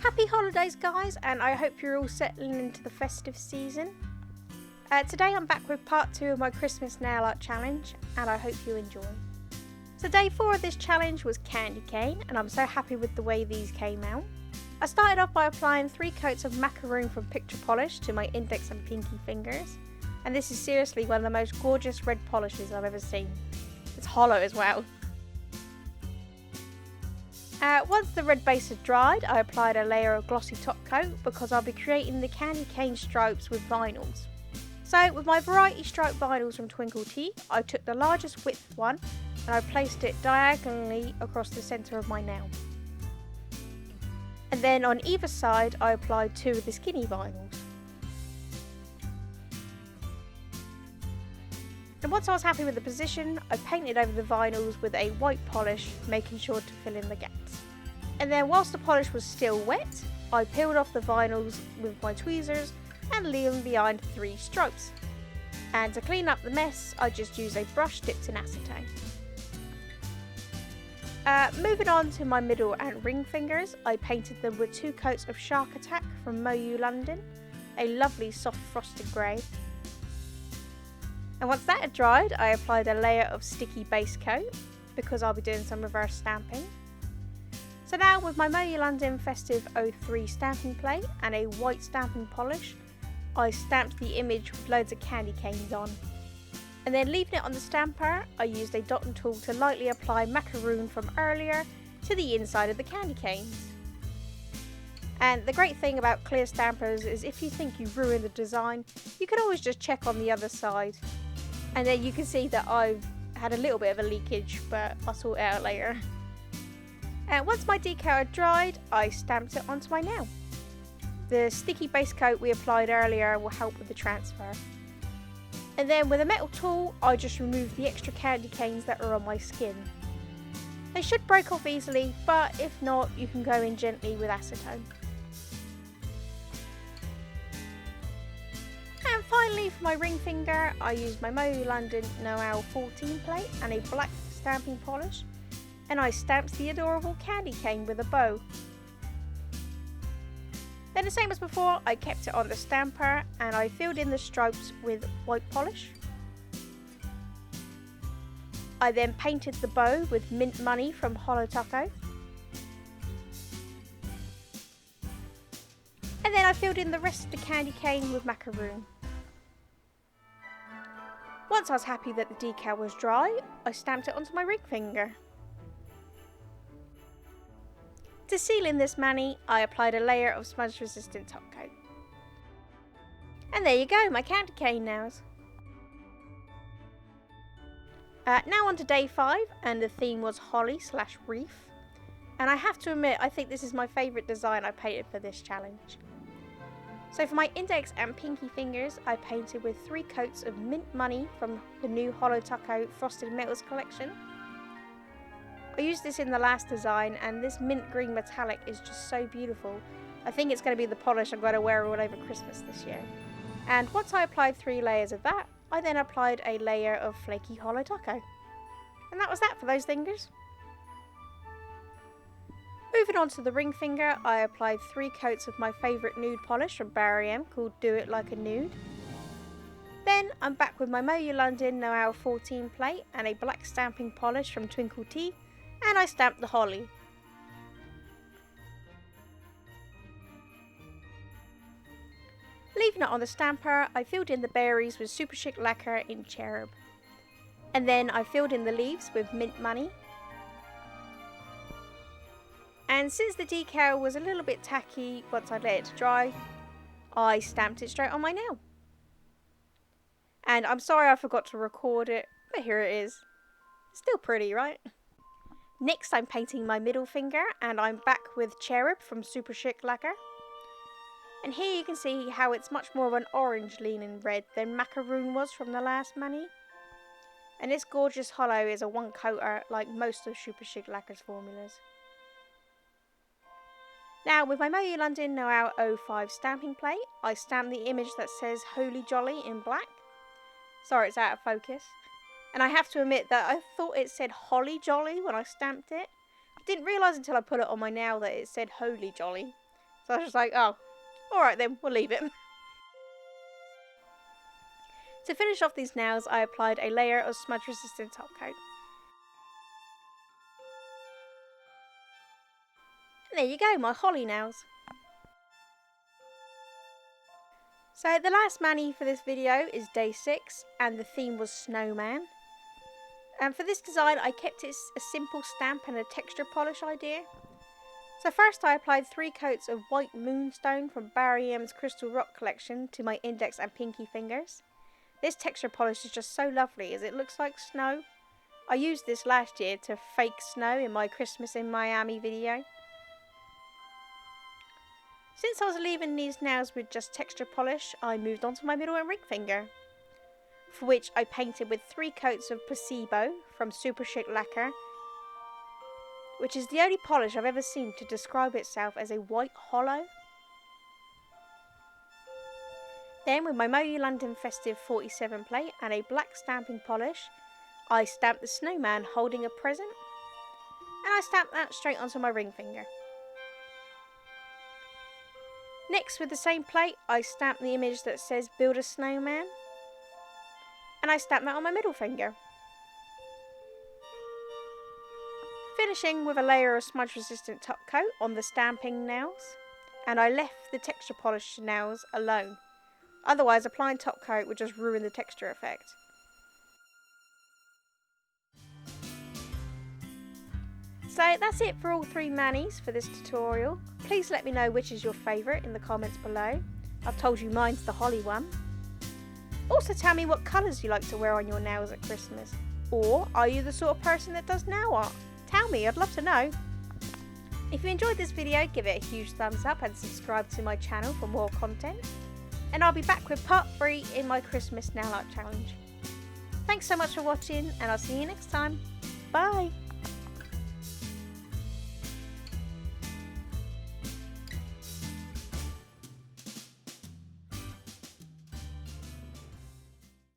Happy holidays, guys, and I hope you're all settling into the festive season. Today I'm back with part 2 of my Christmas nail art challenge, and I hope you enjoy. So day 4 of this challenge was candy cane, and I'm so happy with the way these came out. I started off by applying 3 coats of macaroon from picture polish to my index and pinky fingers, and this is seriously one of the most gorgeous red polishes I've ever seen. It's hollow as well. Once the red base had dried, I applied a layer of glossy top coat because I'll be creating the candy cane stripes with vinyls. So with my variety stripe vinyls from Twinkle Tea, I took the largest width one and I placed it diagonally across the centre of my nail. And then on either side I applied 2 of the skinny vinyls. And once I was happy with the position, I painted over the vinyls with a white polish, making sure to fill in the gaps. And then whilst the polish was still wet, I peeled off the vinyls with my tweezers and leaving behind 3 stripes. And to clean up the mess, I just used a brush dipped in acetone. Moving on to my middle and ring fingers, I painted them with 2 coats of Shark Attack from Moyou, London, a lovely soft frosted grey. And once that had dried, I applied a layer of sticky base coat because I'll be doing some reverse stamping. So now with my Moyou London Festive 03 stamping plate and a white stamping polish, I stamped the image with loads of candy canes on. And then leaving it on the stamper, I used a dotting tool to lightly apply macaroon from earlier to the inside of the candy canes. And the great thing about clear stampers is if you think you've ruined the design, you can always just check on the other side. And then you can see that I've had a little bit of a leakage, but I'll sort it out later. And once my decal had dried, I stamped it onto my nail. The sticky base coat we applied earlier will help with the transfer. And then with a metal tool, I just removed the extra candy canes that are on my skin. They should break off easily, but if not, you can go in gently with acetone. And finally for my ring finger, I used my Moyou London Noel 14 plate and a black stamping polish, and I stamped the adorable candy cane with a bow. Then the same as before, I kept it on the stamper and I filled in the stripes with white polish. I then painted the bow with mint money from Holo. And then I filled in the rest of the candy cane with macaroon. Once I was happy that the decal was dry, I stamped it onto my ring finger. To seal in this mani, I applied a layer of smudge resistant top coat. And there you go, my candy cane nails. Now on to day 5, and the theme was holly/reef. And I have to admit, I think this is my favourite design I painted for this challenge. So for my index and pinky fingers, I painted with 3 coats of mint money from the new Holo Frosted Metals collection. I used this in the last design, and this mint green metallic is just so beautiful. I think it's going to be the polish I'm going to wear all over Christmas this year. And once I applied 3 layers of that, I then applied a layer of flaky Holo. And that was that for those fingers. Moving on to the ring finger, I applied 3 coats of my favourite nude polish from Barry M called Do It Like a Nude. Then I'm back with my Moyou London Noel 14 plate and a black stamping polish from Twinkle Tea, and I stamped the holly. Leaving it on the stamper, I filled in the berries with super chic lacquer in cherub. And then I filled in the leaves with mint money. And since the decal was a little bit tacky once I let it dry, I stamped it straight on my nail. And I'm sorry I forgot to record it, but here it is. Still pretty, right? Next I'm painting my middle finger, and I'm back with cherub from Super Chic Lacquer. And here you can see how it's much more of an orange leaning red than macaroon was from the last mani. And this gorgeous hollow is a 1-coater like most of Super Chic Lacquer's formulas. Now with my Moyou London Noel 05 stamping plate, I stamped the image that says Holy Jolly in black. Sorry, it's out of focus. And I have to admit that I thought it said Holly Jolly when I stamped it. I didn't realise until I put it on my nail that it said Holy Jolly. So I was just like, oh, alright then, we'll leave it. To finish off these nails, I applied a layer of smudge resistant top coat. And there you go, my holly nails. So the last mani for this video is day 6 and the theme was Snowman. And for this design I kept it a simple stamp and a texture polish idea. So first I applied 3 coats of white moonstone from Barry M's Crystal Rock collection to my index and pinky fingers. This texture polish is just so lovely as it looks like snow. I used this last year to fake snow in my Christmas in Miami video. Since I was leaving these nails with just texture polish, I moved on to my middle and ring finger, for which I painted with 3 coats of Placebo from Super Chic Lacquer, which is the only polish I've ever seen to describe itself as a white holo. Then with my Moyou London Festive 47 plate and a black stamping polish, I stamped the snowman holding a present, and I stamped that straight onto my ring finger. Next, with the same plate, I stamped the image that says build a snowman, and I stamped that on my middle finger. Finishing with a layer of smudge resistant top coat on the stamping nails, and I left the texture polished nails alone. Otherwise, applying top coat would just ruin the texture effect. So that's it for all 3 manis for this tutorial. Please let me know which is your favourite in the comments below. I've told you mine's the holly one. Also tell me what colours you like to wear on your nails at Christmas. Or are you the sort of person that does nail art? Tell me, I'd love to know. If you enjoyed this video, give it a huge thumbs up and subscribe to my channel for more content. And I'll be back with part 3 in my Christmas nail art challenge. Thanks so much for watching, and I'll see you next time. Bye!